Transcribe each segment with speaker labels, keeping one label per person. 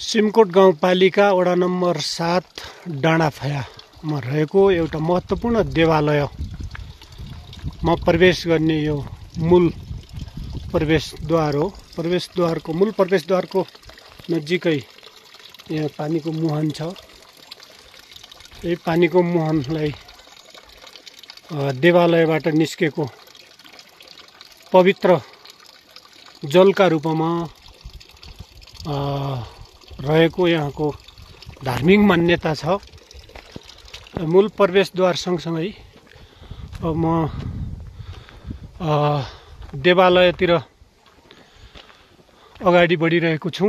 Speaker 1: सिमकोट गाउँपालिका वडा नम्बर 7 डाँडाफायामा रहेको एउटा महत्त्वपूर्ण देवालयमा प्रवेश गर्ने यो मूल प्रवेशद्वार हो। मूल प्रवेशद्वारको नजिकै यहाँ पानीको मुहान छ। यही पानीको मुहानलाई देवालयबाट निस्केको पवित्र जलका रूपमा रहेको यहाँको धार्मिक मान्यता छ। मूल प्रवेशद्वार सँगसँगै अब म देवालयतिर अगाडि बढिरहेको छु।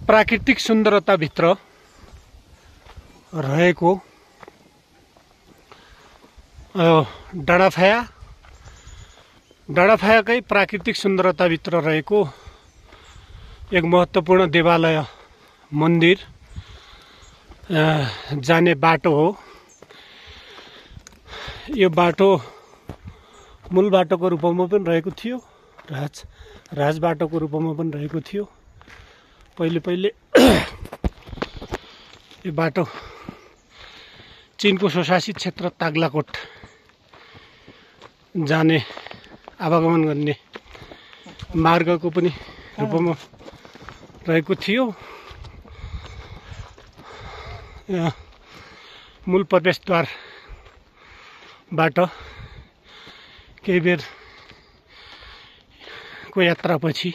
Speaker 1: प्राकृतिक सुन्दरताभित्र रहेको डाँडाफायाकै प्राकृतिक सुन्दरताभित्र रहेको एक महत्त्वपूर्ण देवालय मन्दिर जाने बाटो हो। यो बाटो मूल बाटोको रूपमा पनि रहेको थियो, राज बाटोको रूपमा पनि रहेको थियो। पहिले यो बाटो चीनको स्वशासित क्षेत्र ताग्लाकोट जाने आवागमन गर्ने मार्गको पनि रूपमा रहेको थियो। यहाँ मूल प्रवेशद्वारबाट केही बेरको यात्रापछि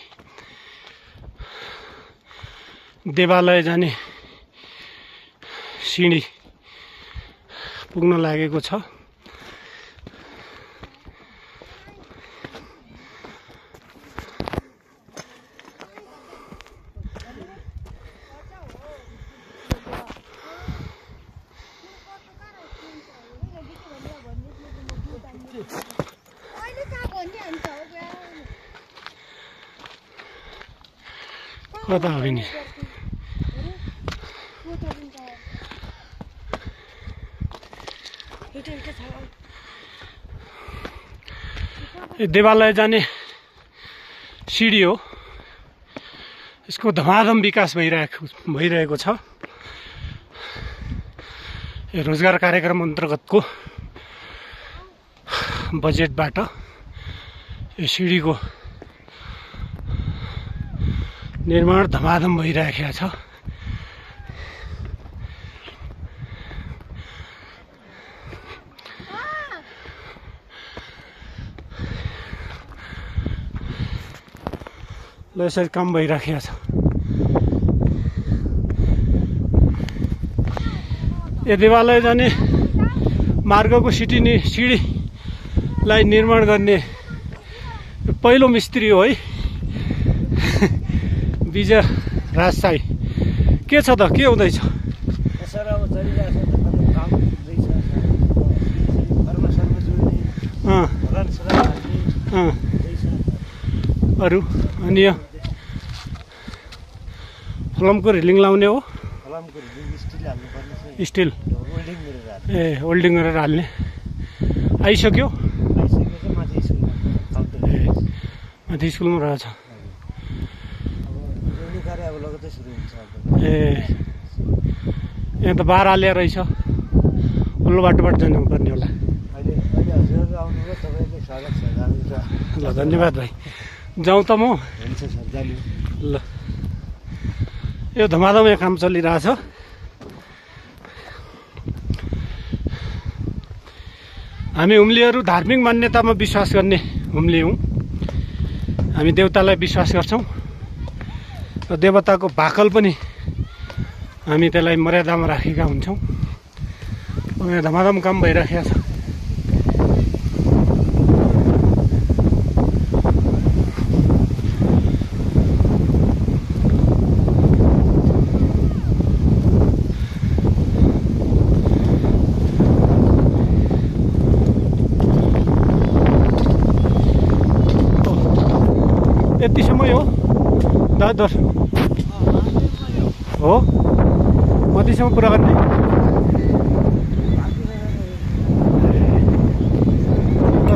Speaker 1: देवालय जाने सिँढी पुग्न लागेको छ। कता हो नि देवालय जाने सिँढी हो। यसको धमाधम विकास भइरहेको छ। यो रोजगार कार्यक्रम अन्तर्गतको बजेटबाट यो सिँढीको निर्माण धमाधम भइरहेको छ। ल यसरी काम भइरहेको छ। यो देवालय जाने मार्गको सिँढीलाई निर्माण गर्ने पहिलो मिस्त्री हो है विजय राजशाही। के छ त, के हुँदैछ? अरू अनि यो फलमको रेलिङ लाउने हो। स्टिल ए होल्डिङ गरेर हाल्ने आइसक्यो। माथि स्कुलमा रहेछ। ए यहाँ त बार हालिया रहेछ। वल्लो बाटोबाट जानुपर्ने होला। ल धन्यवाद भाइ, जाउँ त म। ल यो धमाधम यहाँ काम चलिरहेछ। हामी हुम्लीहरू धार्मिक मान्यतामा विश्वास गर्ने हुम्ली हौँ। हामी देवतालाई विश्वास गर्छौँ। देवताको भाकल पनि हामी त्यसलाई मर्यादामा राखेका हुन्छौँ। यहाँ धमाधम काम भइरहेको छ। यति समय हो दादर हो मधेसम्म पुरा गर्ने।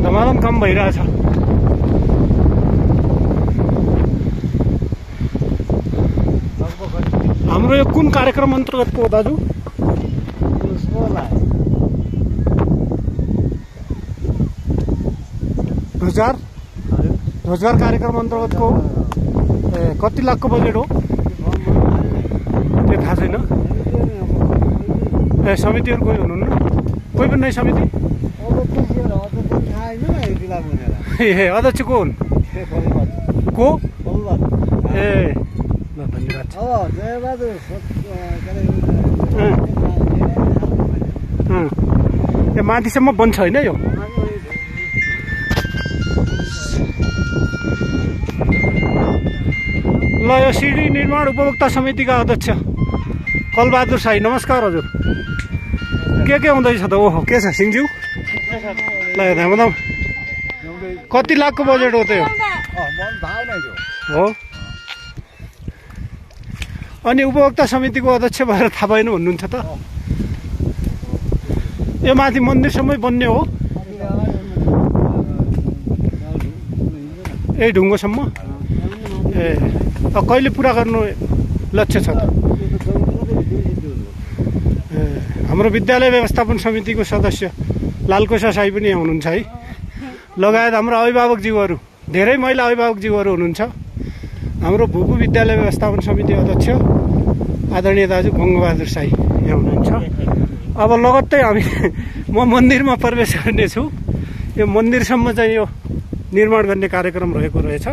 Speaker 1: धमाधम काम भइरहेछ। हाम्रो यो कुन कार्यक्रम अन्तर्गतको हो दाजु? रोजगार कार्यक्रम अन्तर्गतको हो। ए कति लाखको बजेट हो त्यो थाहा छैन। ए समितिहरू कोही हुनुहुन्न? कोही पनि नै समिति? ए अध्यक्ष को हुन्? को? ए ल धन्यवाद। ए माथिसम्म बन्छ होइन यो? ल यो सिडी निर्माण उपभोक्ता समितिका अध्यक्ष कलबहादुर साई, नमस्कार हजुर। के हुँदैछ त? ओहो के छ सिंहज्यू? ल हेर्दा कति लाखको बजेट हो त यो? हो। अनि उपभोक्ता समितिको अध्यक्ष भएर थाहा भएन भन्नुहुन्छ त? यो माथि मन्दिरसम्मै बन्ने हो? ए ढुङ्गोसम्म? ए कहिले पुरा गर्नु लक्ष्य छ त? ए हाम्रो विद्यालय व्यवस्थापन समितिको सदस्य लालकोसा साई पनि यहाँ हुनुहुन्छ है, लगायत हाम्रो अभिभावकज्यूहरू, धेरै महिला अभिभावकज्यूहरू हुनुहुन्छ। हाम्रो भूपू विद्यालय व्यवस्थापन समिति अध्यक्ष आदरणीय दाजु बङ्गबहादुर साई यहाँ हुनुहुन्छ। अब लगत्तै हामी म मन्दिरमा प्रवेश गर्नेछु। यो मन्दिरसम्म चाहिँ यो निर्माण गर्ने कार्यक्रम रहेको रहेछ।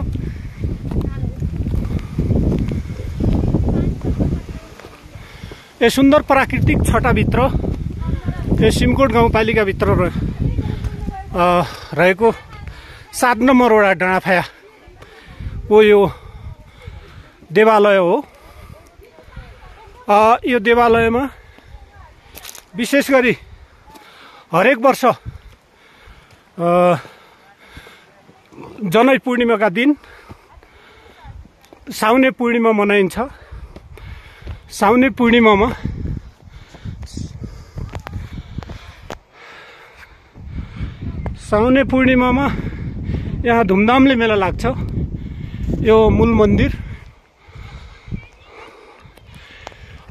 Speaker 1: यो सुन्दर प्राकृतिक छटाभित्र यो सिमकोट गाउँपालिकाभित्र रहेको 7 नम्बर वडा डाँडाफायाको यो देवालय हो। यो देवालयमा विशेष गरी हरेक वर्ष जनै पूर्णिमाका दिन साउने पूर्णिमा मनाइन्छ। साउने पूर्णिमामा यहाँ धुमधामले मेला लाग्छ। यो मूल मन्दिर,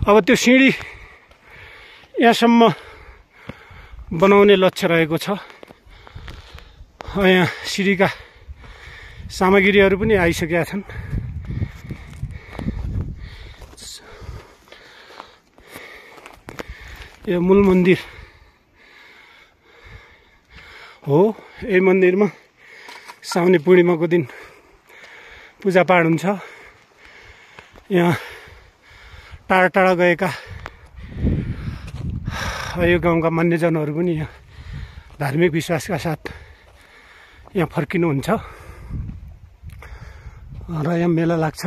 Speaker 1: अब त्यो सिँढी यहाँसम्म बनाउने लक्ष्य रहेको छ। यहाँ सिँढीका सामग्रीहरू पनि आइसकेका छन्। यो मूल मन्दिर हो। यही मन्दिरमा साउने पूर्णिमाको दिन पूजापाठ हुन्छ। यहाँ टाढा टाढा गएका यो गाउँका मान्यजनहरू पनि यहाँ धार्मिक विश्वासका साथ यहाँ फर्किनुहुन्छ र यहाँ मेला लाग्छ।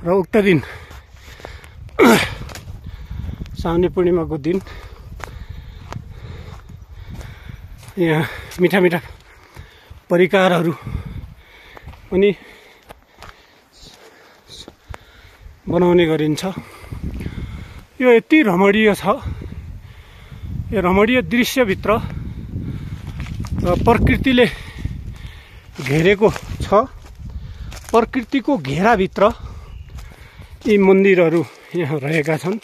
Speaker 1: र उक्त दिन साउने पूर्णिमाको दिन यहाँ मिठा मिठा परिकारहरू पनि बनाउने गरिन्छ। यो यति रमणीय छ। यो रमणीय दृश्यभित्र प्रकृतिले घेरेको छ। प्रकृतिको घेराभित्र यी मन्दिरहरू यहाँ रहेका छन्।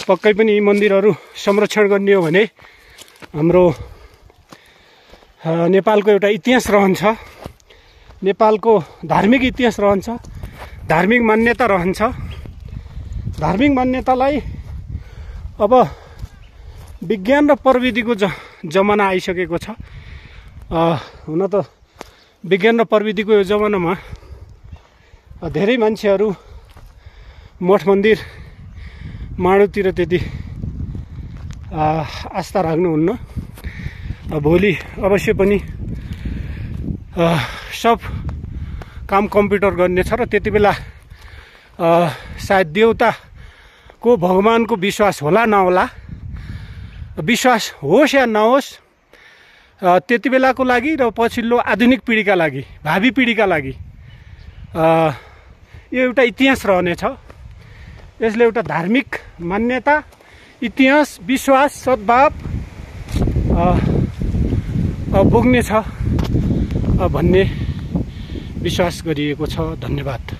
Speaker 1: पक्कै पनि यी मन्दिरहरू संरक्षण गर्ने हो भने हाम्रो नेपालको एउटा इतिहास रहन्छ। नेपालको धार्मिक इतिहास रहन्छ, धार्मिक मान्यता रहन्छ। धार्मिक मान्यतालाई अब विज्ञान र प्रविधिको जमाना आइसकेको छ। हुन त विज्ञान र प्रविधिको यो जमानामा धेरै मान्छेहरू मठ मन्दिर माडुतिर त्यति आस्था राख्नुहुन्न। भोलि अवश्य पनि सब काम कम्प्युटर गर्ने छ र त्यति बेला सायद देवताको भगवानको विश्वास होला नहोला, विश्वास होस् या नहोस्, त्यति बेलाको लागि र पछिल्लो आधुनिक पिँढीका लागि, भावी पिँढीका लागि यो एउटा इतिहास रहनेछ। यसले एउटा धार्मिक मान्यता, इतिहास, विश्वास, सद्भाव बोक्ने छ भन्ने विश्वास गरिएको छ। धन्यवाद।